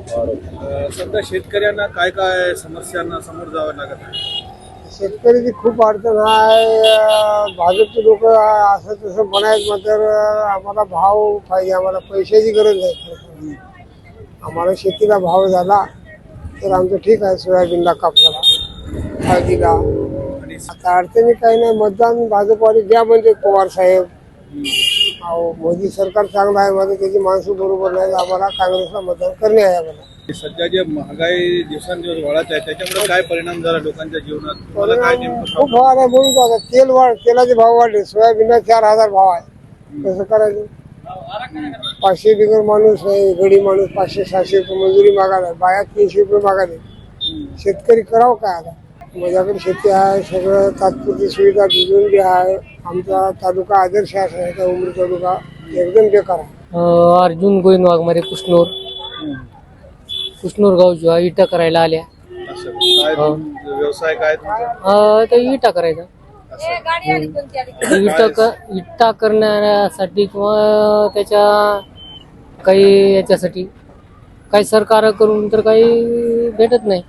सध्या शेतकऱ्यांना काय काय समस्यांना समोर जावं लागत आहे? शेतकऱ्याची खूप अडचण आहे. भाजपचे लोक असं तसं म्हणायचं मात्र आम्हाला भाव पाहिजे, आम्हाला पैशाची गरज नाही. आम्हाला शेतीला भाव झाला तर आमचं ठीक आहे, सोयाबीनला, कापसाला, हळदीला. आणि आता अडचणी काही नाही. मतदान भाजपवाले द्या म्हणजे पवार साहेब. अहो, मोदी सरकार चांगलं आहे मध्ये त्याची माणसं बरोबर नाही, आम्हाला काँग्रेसला मतदान करणे आहे. आम्हाला सध्या जे महागाई दिवसेंदिवस वाढत आहे त्याच्यामुळे काय परिणाम झाला लोकांच्या जीवनात? तुम्हाला काय नेमकं खूप problem? भाव आहे म्हणून आता तेल तेलाचे भाव वाढले. सोयाबीनला 4,000 भाव आहे. कसं करायचं? 500 बिगर माणूस आहे, गडी माणूस 500-600 रुपये मजुरी मागायला, बाया 300 रुपये मागायला. शेतकरी करावं काय आता? माझ्याकडे शेती आहे, सगळं तात्पुरती सुविधा भिजवून आहे. आमचा तालुका आदर्श आहे, उमरी तालुका एकदम बेकार आहे. अर्जुन गोविंद वाघमारे, कुष्णूर गाव जो इटा करायला आल्या. असं काय व्यवसाय काय तुमचा? ते इटा करायचा. इटा करण्यासाठी किंवा त्याच्या काही याच्यासाठी काही सरकार करून तर काही भेटत नाही.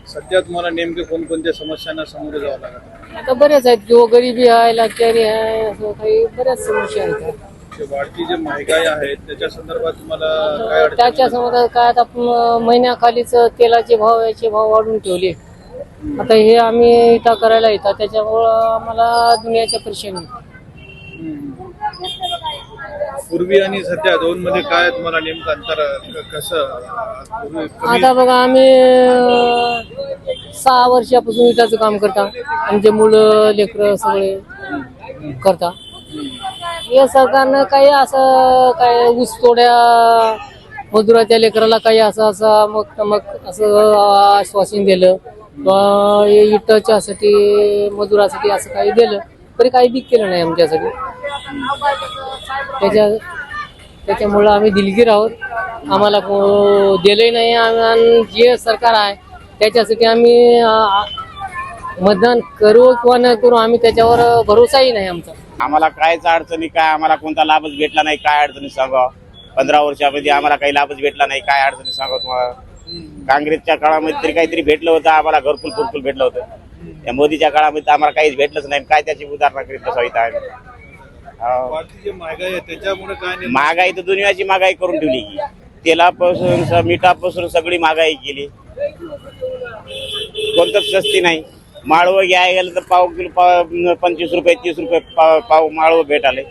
सध्या तुम्हाला नेमके कोणकोणत्या समस्यांना सामोरे जावं लागत? आता बऱ्याच आहेत, किंवा गरिबी आहे, लाचारी आहे, असं काही बऱ्याच समस्या आहेत. वाढती जी महागाई आहे त्याच्या संदर्भात तुम्हाला काय अडचण? त्याच्या समोर काय आता महिन्याखालीच तेलाचे भाव, याचे भाव वाढून ठेवले. आता हे आम्ही इटा करायला येतात, त्याच्यामुळं आम्हाला दुनियाच्या परेशानी. पूर्वी आणि सध्या दोन मध्ये काय तुम्हाला नेमकं अंतर कसं? पूर्वी कमी आता बघा, आम्ही 6 वर्षापासून इटाचं काम करता. आमचे मुलं लेकरं सगळे करता. या सरकारनं काही असं काय ऊस तोड्या मजुराच्या लेकराला काही असं मग असं आश्वासन दिलं किंवा इटाच्यासाठी मजुरासाठी असं काही दिलं तरी काही बी केलं नाही आमच्यासाठी. त्याच्यामुळं आम्ही दिलगीर आहोत. आम्हाला दिलंही नाही. आणि जे सरकार आहे त्याच्यासाठी आम्ही मतदान करू किंवा न करू, आम्ही त्याच्यावर भरोसाही नाही आमचा. आम्हाला कायच अडचणी, काय आम्हाला कोणता लाभच भेटला नाही. काय अडचणी सांगा? 15 वर्षामध्ये आम्हाला काही लाभच भेटला नाही. काय अडचणी सांगा तुम्हाला? काँग्रेसच्या काळामध्ये तरी काहीतरी भेटलं होतं आम्हाला, घरकुल भेटलं होतं. या मोदीच्या काळामध्ये आम्हाला काहीच भेटलंच नाही. काय त्याची उदाहरणा करीत बसायचं आहे? वाढती जी महागाई आहे त्याच्यामुळे काय नेमकं? महागाई तर दुनियाची महागाई करून ठेवली की तेलापासून मिठापासून सगळी महागाई केली. कोणतंच स्वस्ती नाही. माळवं घ्यायला गेलं तर पाव किलो 25 रुपये 30 रुपये पाव माळवं भेटाले.